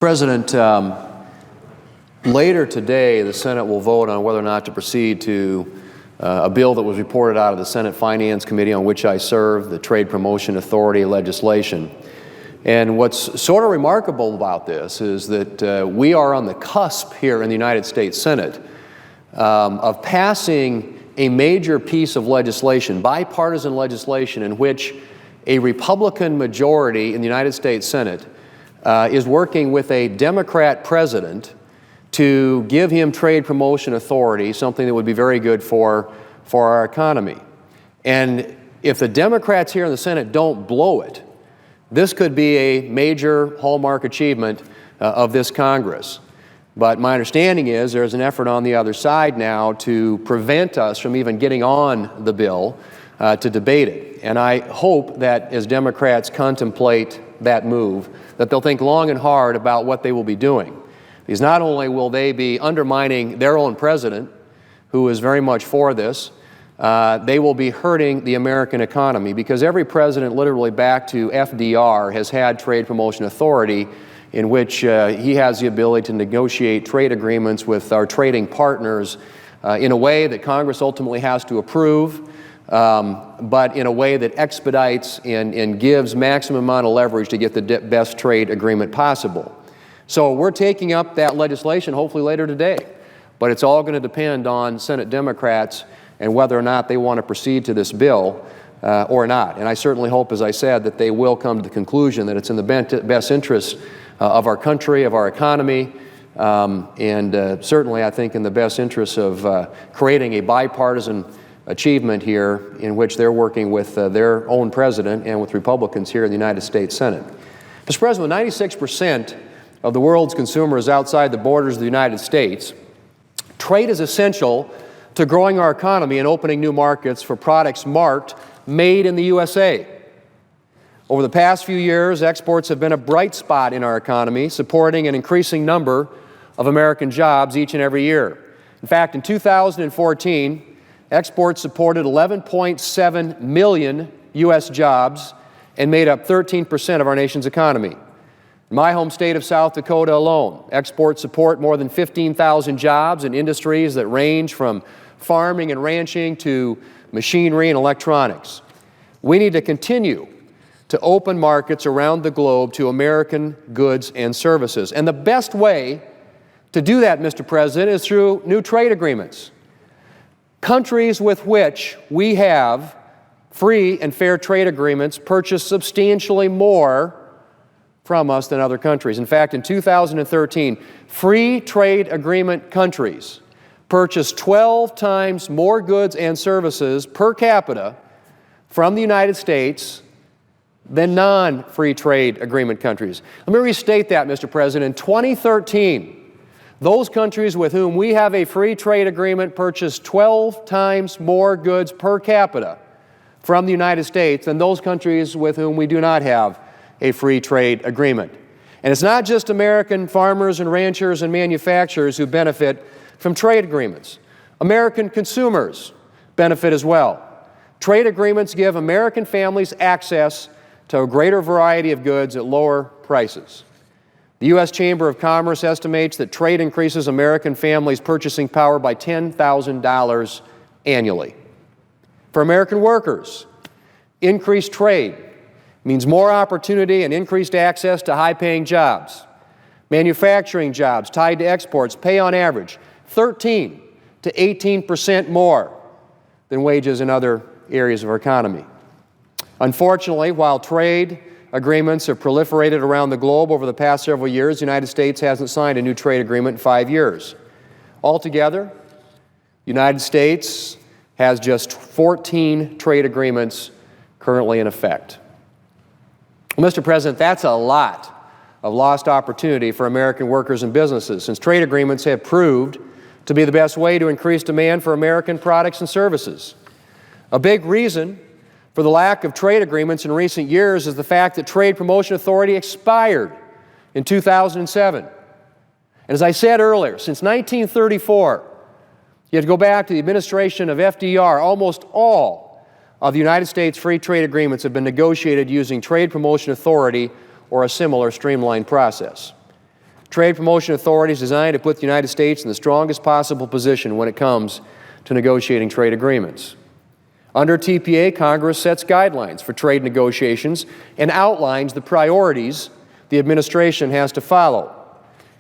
President, later today, the Senate will vote on whether or not to proceed to a bill that was reported out of the Senate Finance Committee on which I serve, the Trade Promotion Authority legislation. And what's sort of remarkable about this is that we are on the cusp here in the United States Senate of passing a major piece of legislation, bipartisan legislation, in which a Republican majority in the United States Senate is working with a Democrat president to give him trade promotion authority, something that would be very good for our economy. And if the Democrats here in the Senate don't blow it, this could be a major hallmark achievement of this Congress. But my understanding is there's an effort on the other side now to prevent us from even getting on the bill to debate it. And I hope that as Democrats contemplate that move, that they'll think long and hard about what they will be doing. Because not only will they be undermining their own president, who is very much for this, they will be hurting the American economy, because every president, literally back to FDR, has had trade promotion authority in which he has the ability to negotiate trade agreements with our trading partners in a way that Congress ultimately has to approve, but in a way that expedites and gives maximum amount of leverage to get the best trade agreement possible. So we're taking up that legislation hopefully later today, but it's all going to depend on Senate Democrats and whether or not they want to proceed to this bill or not. And I certainly hope, as I said, that they will come to the conclusion that it's in the best interest of our country, of our economy, and certainly I think in the best interest of creating a bipartisan achievement here in which they're working with their own president and with Republicans here in the United States Senate. Mr. President, 96% of the world's consumers outside the borders of the United States, trade is essential to growing our economy and opening new markets for products marked Made in the USA. Over the past few years, exports have been a bright spot in our economy, supporting an increasing number of American jobs each and every year. In fact, in 2014, exports supported 11.7 million U.S. jobs and made up 13% of our nation's economy. In my home state of South Dakota alone, exports support more than 15,000 jobs in industries that range from farming and ranching to machinery and electronics. We need to continue to open markets around the globe to American goods and services. And the best way to do that, Mr. President, is through new trade agreements. Countries with which we have free and fair trade agreements purchase substantially more from us than other countries. In fact, in 2013, free trade agreement countries purchased 12 times more goods and services per capita from the United States than non-free trade agreement countries. Let me restate that, Mr. President. In 2013, those countries with whom we have a free trade agreement purchased 12 times more goods per capita from the United States than those countries with whom we do not have a free trade agreement. And it's not just American farmers and ranchers and manufacturers who benefit from trade agreements. American consumers benefit as well. Trade agreements give American families access to a greater variety of goods at lower prices. The U.S. Chamber of Commerce estimates that trade increases American families' purchasing power by $10,000 annually. For American workers, increased trade means more opportunity and increased access to high-paying jobs. Manufacturing jobs tied to exports pay on average 13 to 18% more than wages in other areas of our economy. Unfortunately, while trade agreements have proliferated around the globe over the past several years, the United States hasn't signed a new trade agreement in 5 years. Altogether, the United States has just 14 trade agreements currently in effect. Well, Mr. President, that's a lot of lost opportunity for American workers and businesses, since trade agreements have proved to be the best way to increase demand for American products and services. A big reason for the lack of trade agreements in recent years is the fact that Trade Promotion Authority expired in 2007. And as I said earlier, since 1934, you have to go back to the administration of FDR, almost all of the United States free trade agreements have been negotiated using Trade Promotion Authority or a similar streamlined process. Trade Promotion Authority is designed to put the United States in the strongest possible position when it comes to negotiating trade agreements. Under TPA, Congress sets guidelines for trade negotiations and outlines the priorities the administration has to follow.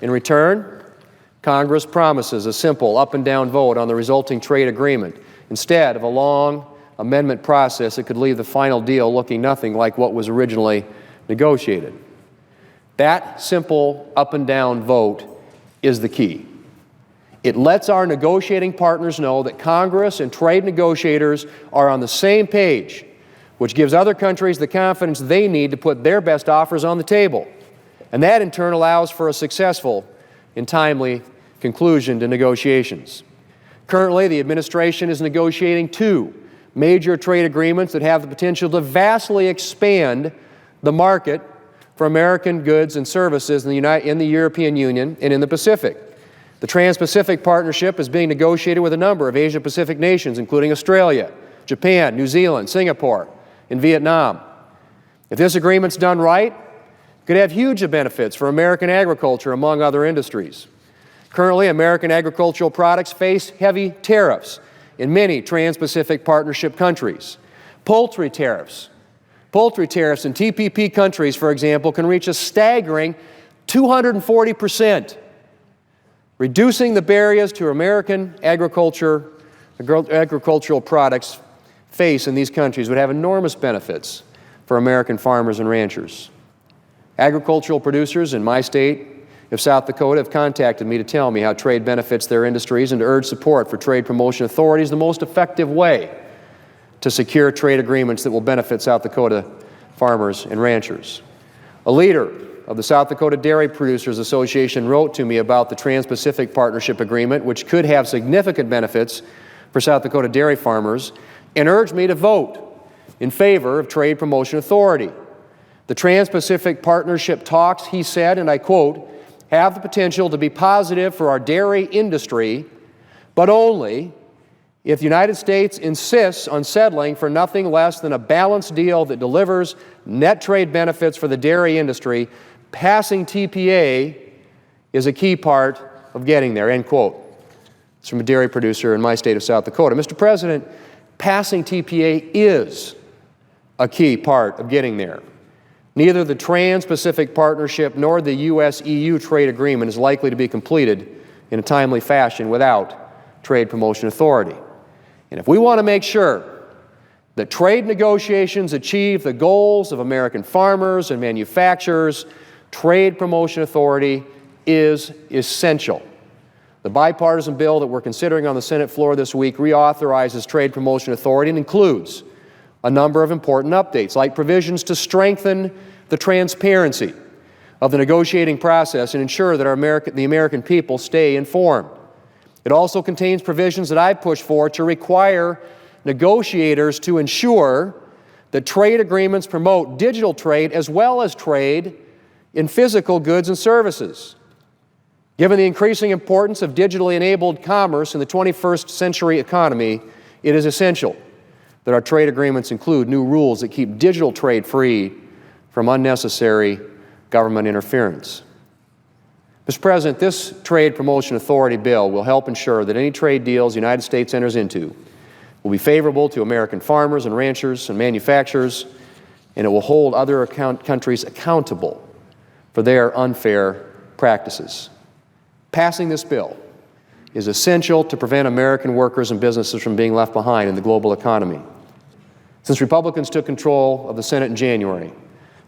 In return, Congress promises a simple up and down vote on the resulting trade agreement instead of a long amendment process that could leave the final deal looking nothing like what was originally negotiated. That simple up and down vote is the key. It lets our negotiating partners know that Congress and trade negotiators are on the same page, which gives other countries the confidence they need to put their best offers on the table. And that in turn allows for a successful and timely conclusion to negotiations. Currently, the administration is negotiating 2 major trade agreements that have the potential to vastly expand the market for American goods and services in the European Union and in the Pacific. The Trans-Pacific Partnership is being negotiated with a number of Asia-Pacific nations, including Australia, Japan, New Zealand, Singapore, and Vietnam. If this agreement's done right, it could have huge benefits for American agriculture, among other industries. Currently, American agricultural products face heavy tariffs in many Trans-Pacific Partnership countries. Poultry tariffs in TPP countries, for example, can reach a staggering 240%. Reducing the barriers to American agricultural products face in these countries would have enormous benefits for American farmers and ranchers. Agricultural producers in my state of South Dakota have contacted me to tell me how trade benefits their industries and to urge support for trade promotion authorities, the most effective way to secure trade agreements that will benefit South Dakota farmers and ranchers. A leader of the South Dakota Dairy Producers Association wrote to me about the Trans-Pacific Partnership Agreement, which could have significant benefits for South Dakota dairy farmers, and urged me to vote in favor of Trade Promotion Authority. The Trans-Pacific Partnership talks, he said, and I quote, have the potential to be positive for our dairy industry, but only if the United States insists on settling for nothing less than a balanced deal that delivers net trade benefits for the dairy industry. Passing TPA is a key part of getting there, end quote. It's from a dairy producer in my state of South Dakota. Mr. President, passing TPA is a key part of getting there. Neither the Trans-Pacific Partnership nor the U.S.-EU trade agreement is likely to be completed in a timely fashion without Trade Promotion Authority. And if we want to make sure that trade negotiations achieve the goals of American farmers and manufacturers, Trade Promotion Authority is essential. The bipartisan bill that we're considering on the Senate floor this week reauthorizes Trade Promotion Authority and includes a number of important updates, like provisions to strengthen the transparency of the negotiating process and ensure that the American people stay informed. It also contains provisions that I push for to require negotiators to ensure that trade agreements promote digital trade as well as trade in physical goods and services. Given the increasing importance of digitally enabled commerce in the 21st century economy, it is essential that our trade agreements include new rules that keep digital trade free from unnecessary government interference. Mr. President, this Trade Promotion Authority bill will help ensure that any trade deals the United States enters into will be favorable to American farmers and ranchers and manufacturers, and it will hold other countries accountable for their unfair practices. Passing this bill is essential to prevent American workers and businesses from being left behind in the global economy. Since Republicans took control of the Senate in January,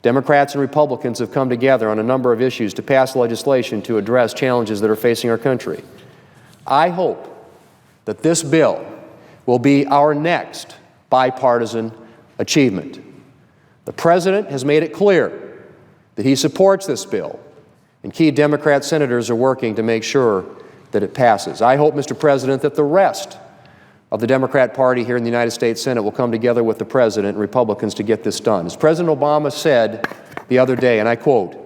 Democrats and Republicans have come together on a number of issues to pass legislation to address challenges that are facing our country. I hope that this bill will be our next bipartisan achievement. The President has made it clear that he supports this bill, and key Democrat senators are working to make sure that it passes. I hope, Mr. President, that the rest of the Democrat Party here in the United States Senate will come together with the President and Republicans to get this done. As President Obama said the other day, and I quote,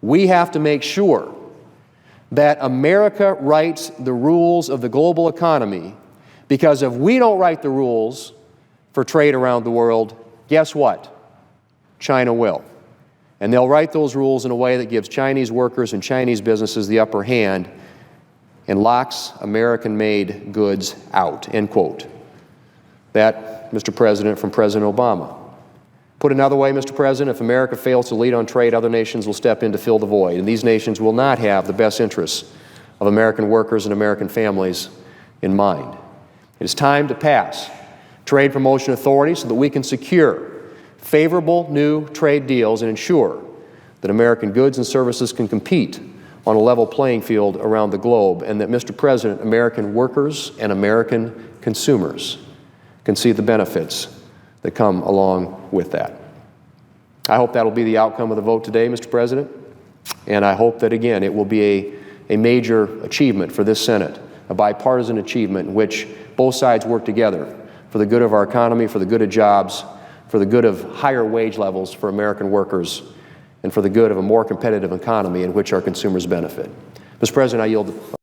"We have to make sure that America writes the rules of the global economy, because if we don't write the rules for trade around the world, guess what? China will." And they'll write those rules in a way that gives Chinese workers and Chinese businesses the upper hand and locks American-made goods out, end quote. That, Mr. President, from President Obama. Put another way, Mr. President, if America fails to lead on trade, other nations will step in to fill the void, and these nations will not have the best interests of American workers and American families in mind. It is time to pass trade promotion authority so that we can secure favorable new trade deals and ensure that American goods and services can compete on a level playing field around the globe, and that, Mr. President, American workers and American consumers can see the benefits that come along with that. I hope that will be the outcome of the vote today, Mr. President, and I hope that, again, it will be a major achievement for this Senate, a bipartisan achievement in which both sides work together for the good of our economy, for the good of jobs, for the good of higher wage levels for American workers, and for the good of a more competitive economy in which our consumers benefit. Mr. President, I yield